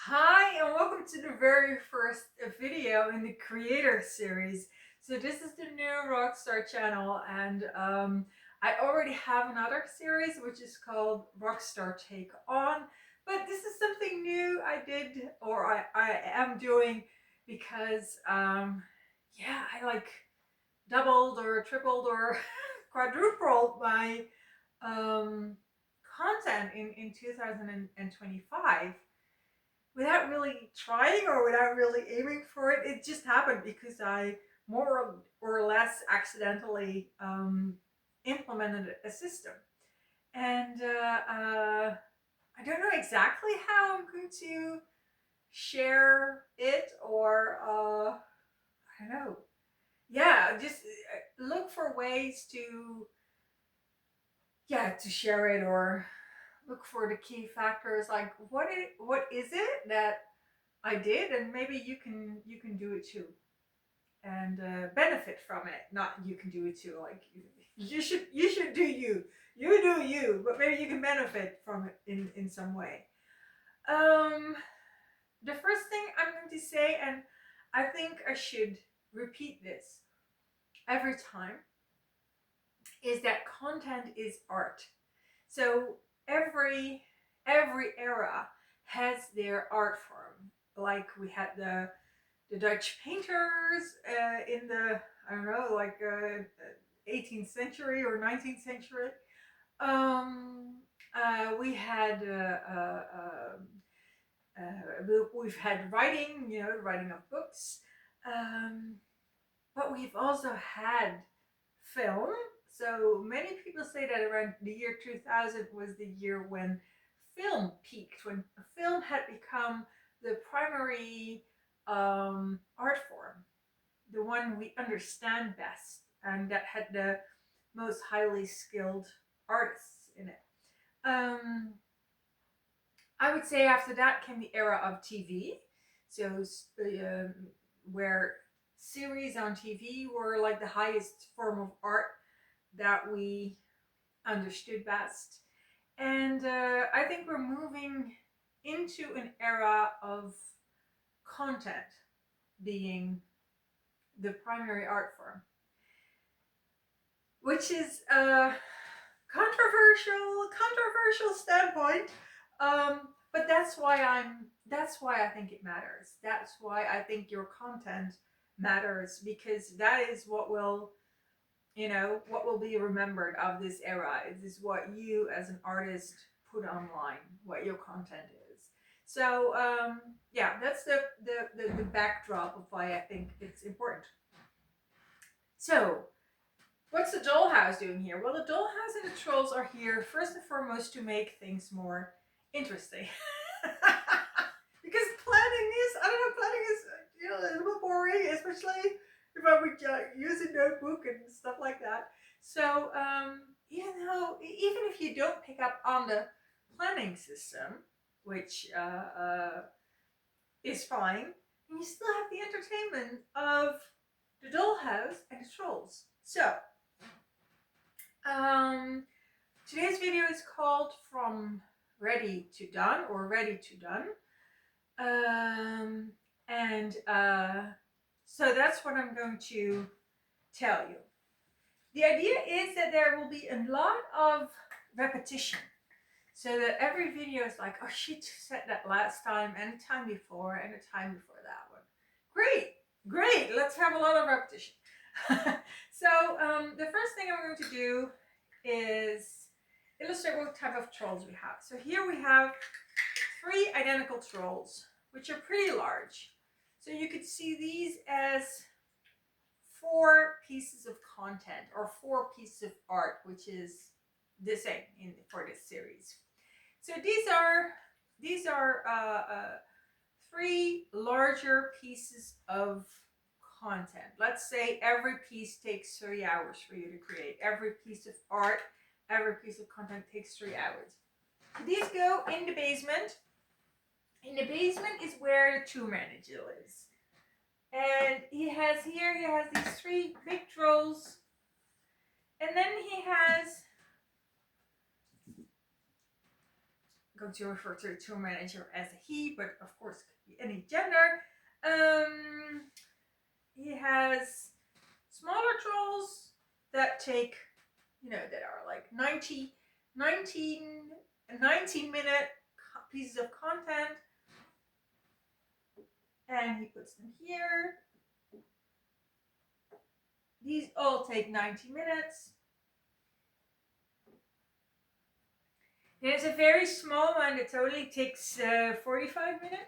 Hi, and welcome to the very first video in the creator series. So this is the new Rockstar channel, and I already have another series which is called Rockstar Take On, but this is something new I did, or I am doing, because yeah, I like doubled or tripled or quadrupled my um, content in 2025 without really trying or without really aiming for it. It just happened because I more or less accidentally implemented a system. And I don't know exactly how I'm going to share it, or I don't know. Yeah, just look for ways to, yeah, to share it, or look for the key factors, like what is it that I did, and maybe you can do it too, and benefit from it. Not you can do it too. Like you should do you do you, but maybe you can benefit from it in some way. Um, the first thing I'm going to say, and I think I should repeat this every time, is that content is art. So every era has their art form. Like we had the Dutch painters in the, I don't know, like 18th century or 19th century. We had we've had writing, writing of books, um, but we've also had film. So many people say that around the year 2000 was the year when film peaked, when film had become the primary art form, the one we understand best, and that had the most highly skilled artists in it. Um, I would say after that came the era of TV, so where series on TV were like the highest form of art that we understood best. And I think we're moving into an era of content being the primary art form, which is a controversial standpoint. But that's why I think it matters. That's why I think your content matters, because that is what will, what will be remembered of this era. It is what you as an artist put online, what your content is. So yeah, that's the backdrop of why I think it's important. So what's the Dollhouse doing here? Well, the Dollhouse and the Trolls are here first and foremost to make things more interesting. Because planning is, a little bit boring, especially if I would use a notebook and stuff like that. So, even if you don't pick up on the planning system, which is fine, you still have the entertainment of the Dollhouse and the Trolls. So, um, today's video is called From Ready to Done, or Ready to Done. And so that's what I'm going to tell you. The idea is that there will be a lot of repetition. So that every video is like, oh, she said that last time, and the time before, and the time before that one. Great, let's have a lot of repetition. So the first thing I'm going to do is illustrate what type of trolls we have. So here we have 3 identical trolls, which are pretty large. So you could see these as 4 pieces of content, or 4 pieces of art, which is the same for this series. So these are 3 larger pieces of content. Let's say every piece takes 3 hours for you to create. Every piece of art, every piece of content takes 3 hours. So these go in the basement. In the basement is where the two-manager lives. And he has these 3 big trolls. And then he has going to refer to the tour manager as a he, but of course it could be any gender. He has smaller trolls that take, that are like 19-minute pieces of content, and he puts them here. These all take 90 minutes. There's a very small one that totally takes 45 minutes.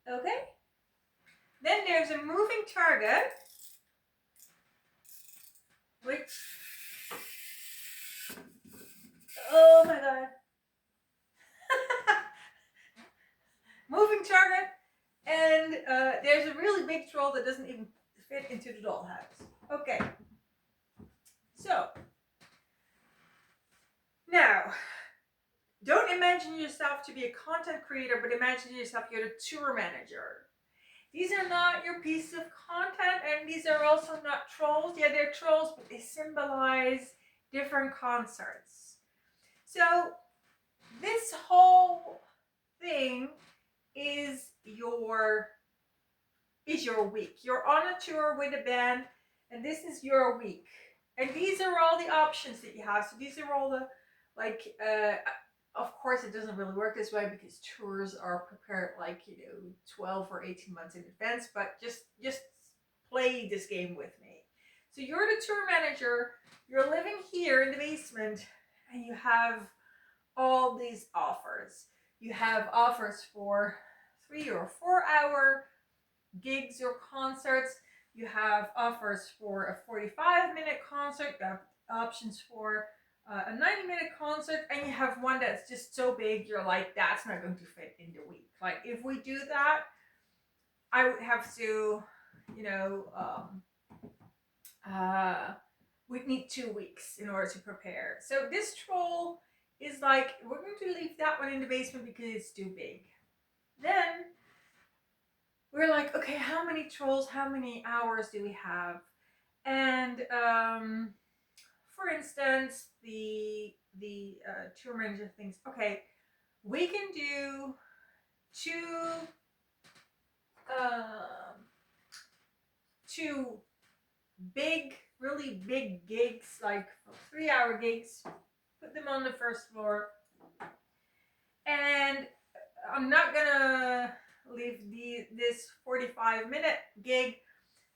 Okay. Then there's a moving target, which, oh my god. Moving target, and there's a really big troll that doesn't even fit into the dollhouse. Okay. So, now, don't imagine yourself to be a content creator, but imagine yourself you're the tour manager. These are not your piece of content, and these are also not trolls. Yeah, they're trolls, but they symbolize different concerts. So this whole thing is your week. You're on a tour with a band, and this is your week. And these are all the options that you have. So these are all the, of course, it doesn't really work this way because tours are prepared 12 or 18 months in advance, but just play this game with me. So you're the tour manager, you're living here in the basement, and you have all these offers. You have offers for 3 or 4 hour gigs or concerts. You have offers for a 45-minute concert. You have options for a 90-minute concert, and you have one that's just so big you're like, that's not going to fit in the week. Like, if we do that, I would have to, we'd need 2 weeks in order to prepare. So this troll is like, we're going to leave that one in the basement because it's too big. Then we're like, okay, how many trolls, how many hours do we have? And for instance, the tour manager thinks, okay, we can do two big, really big gigs, like 3-hour gigs, put them on the first floor. And I'm not gonna leave this 45-minute gig,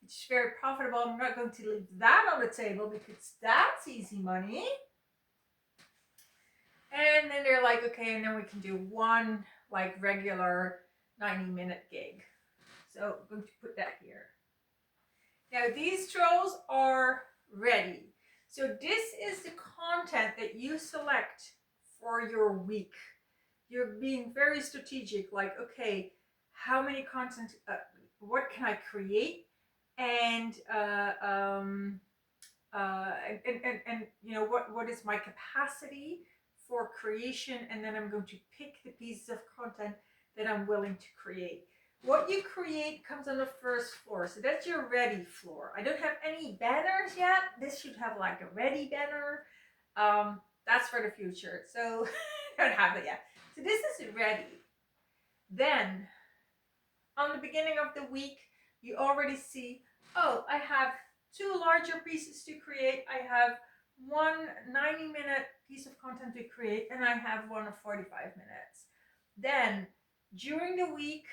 which is very profitable. I'm not going to leave that on the table because that's easy money. And then they're like, okay, and then we can do one regular 90-minute gig. So I'm going to put that here. Now these trolls are ready. So this is the content that you select for your week. You're being very strategic, like, okay, how many content, what can I create? And what is my capacity for creation? And then I'm going to pick the pieces of content that I'm willing to create. What you create comes on the first floor. So that's your ready floor. I don't have any banners yet. This should have like a ready banner. That's for the future. So I don't have it yet. So this is ready. Then on the beginning of the week, you already see, oh, I have 2 larger pieces to create. I have one 90-minute piece of content to create, and I have one of 45 minutes. Then during the week,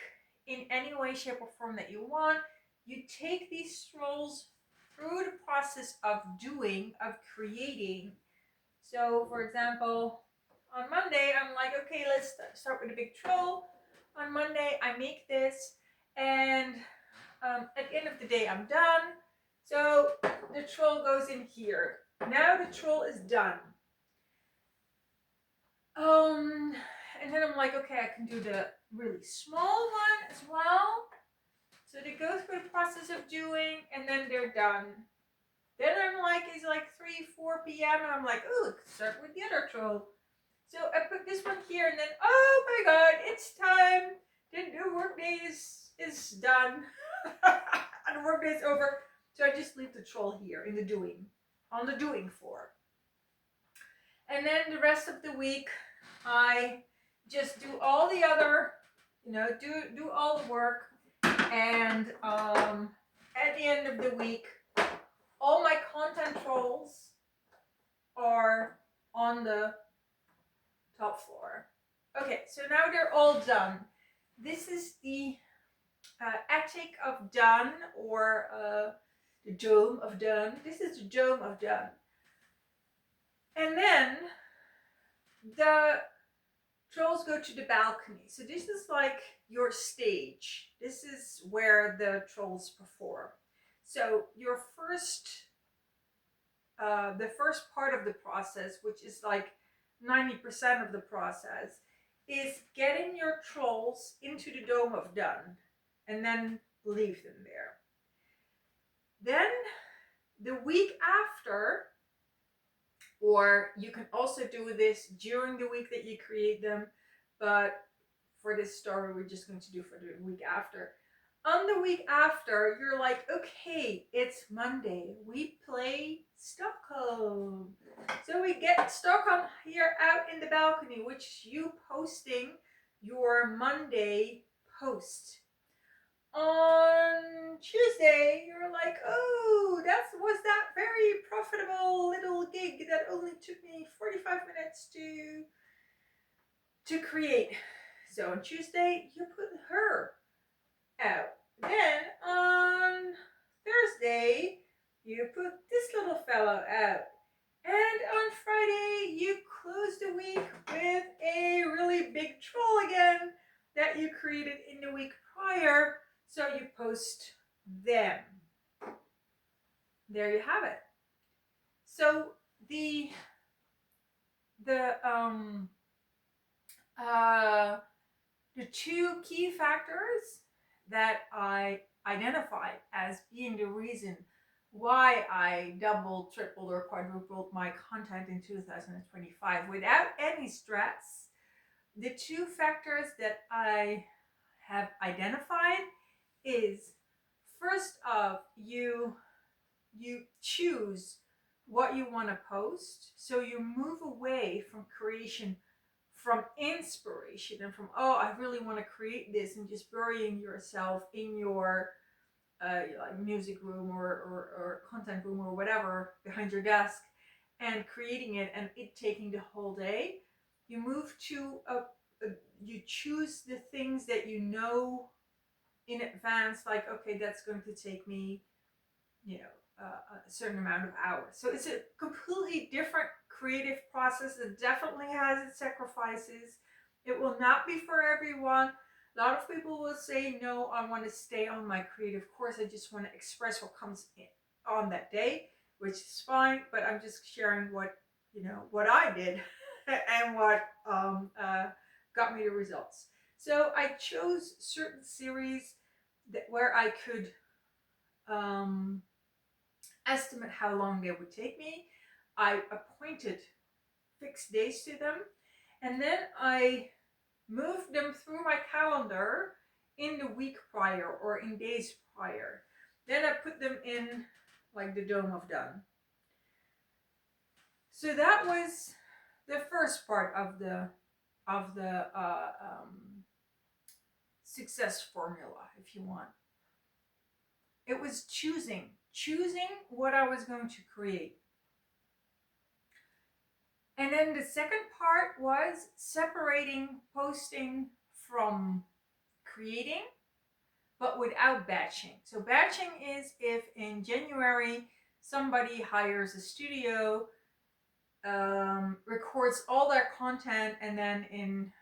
in any way, shape, or form that you want, you take these strolls through the process of creating. So, for example, on Monday, I'm like, okay, let's start with a big troll. On Monday, I make this, and at the end of the day, I'm done. So the troll goes in here. Now the troll is done. And then I'm like, okay, I can do the really small one as well. So they go through the process of doing, and then they're done. Then I'm like, it's like 3-4 p.m. and I'm like, oh, let's start with the other troll. So I put this one here, and then, oh my god, it's time. The workday is done. And the workday is over. So I just leave the troll here in the doing, on the doing floor. And then the rest of the week, I just do all the other, do all the work, and at the end of the week, all my content trolls are on the top floor. Okay, so now they're all done. This is the attic of done, or the dome of done. This is the dome of done. And then the trolls go to the balcony. So this is like your stage. This is where the trolls perform. So your the first part of the process, which is like 90% of the process, is getting your trolls into the dome of done and then leave them there. Then the week after, or you can also do this during the week that you create them, but for this story we're just going to do for the week after. On the week after, you're like, okay, it's Monday, we play Stockholm. So we get Stockholm here out in the balcony, which you posting your Monday post. On Tuesday, you're like, oh, that was that very profitable little gig that only took me 45 minutes to create. So on Tuesday, you put her out. Then on Thursday, you put this little fellow out. And on Friday, you close the week with a really big troll again that you created in the week prior. So you post them. There you have it. So the two key factors that I identified as being the reason why I doubled, tripled, or quadrupled my content in 2025 without any stress. The two factors that I have identified is, first off, you choose what you want to post. So you move away from creation, from inspiration, and from, oh, I really want to create this, and just burying yourself in your like music room or content room or whatever behind your desk and creating it, and it taking the whole day. You move to you choose the things that you know in advance, like, okay, that's going to take me, a certain amount of hours. So it's a completely different creative process. It definitely has its sacrifices. It will not be for everyone. A lot of people will say, no, I want to stay on my creative course. I just want to express what comes in on that day, which is fine. But I'm just sharing what I did and what got me the results. So I chose certain series where I could estimate how long they would take me. I appointed fixed days to them, and then I moved them through my calendar in the week prior or in days prior. Then I put them in like the Dome of Done. So that was the first part of the success formula, if you want. It was choosing what I was going to create. And then the second part was separating posting from creating, but without batching. So batching is if in January somebody hires a studio, records all their content, and then in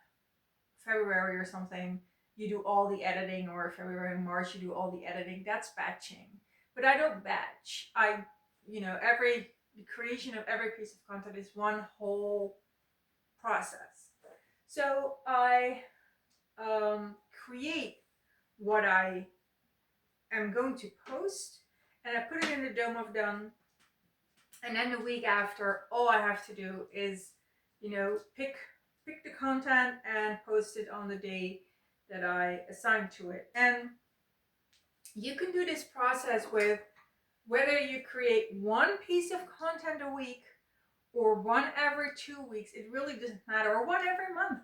February or something you do all the editing, or February and March you do all the editing. That's batching. But I don't batch. The creation of every piece of content is one whole process. So I create what I am going to post, and I put it in the Dome of Done. And then the week after, all I have to do is, pick the content and post it on the day that I assigned to it. And you can do this process with whether you create one piece of content a week or one every 2 weeks. It really doesn't matter. Or one every month.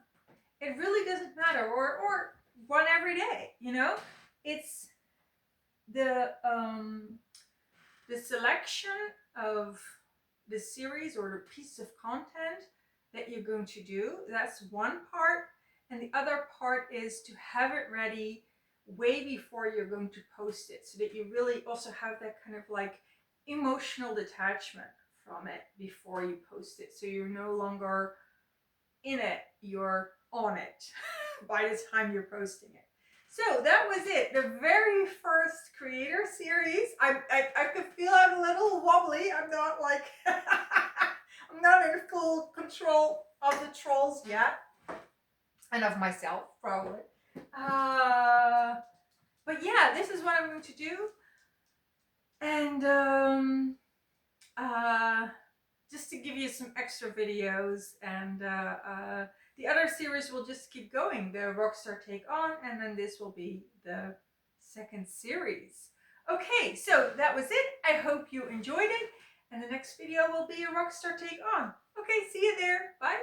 It really doesn't matter. Or one every day. You know, it's the selection of the series or the piece of content that you're going to do. That's one part. And the other part is to have it ready way before you're going to post it, so that you really also have that kind of like emotional detachment from it before you post it. So you're no longer in it, you're on it by the time you're posting it. So that was it, the very first creator series. I can feel I'm a little wobbly. I'm not like, I'm not in full control of the trolls yet. And of myself, probably. But yeah, this is what I'm going to do. And just to give you some extra videos, and the other series will just keep going, the Rockstar Take On, and then this will be the second series. Okay, so that was it. I hope you enjoyed it, and the next video will be a Rockstar Take On. Okay, see you there. Bye.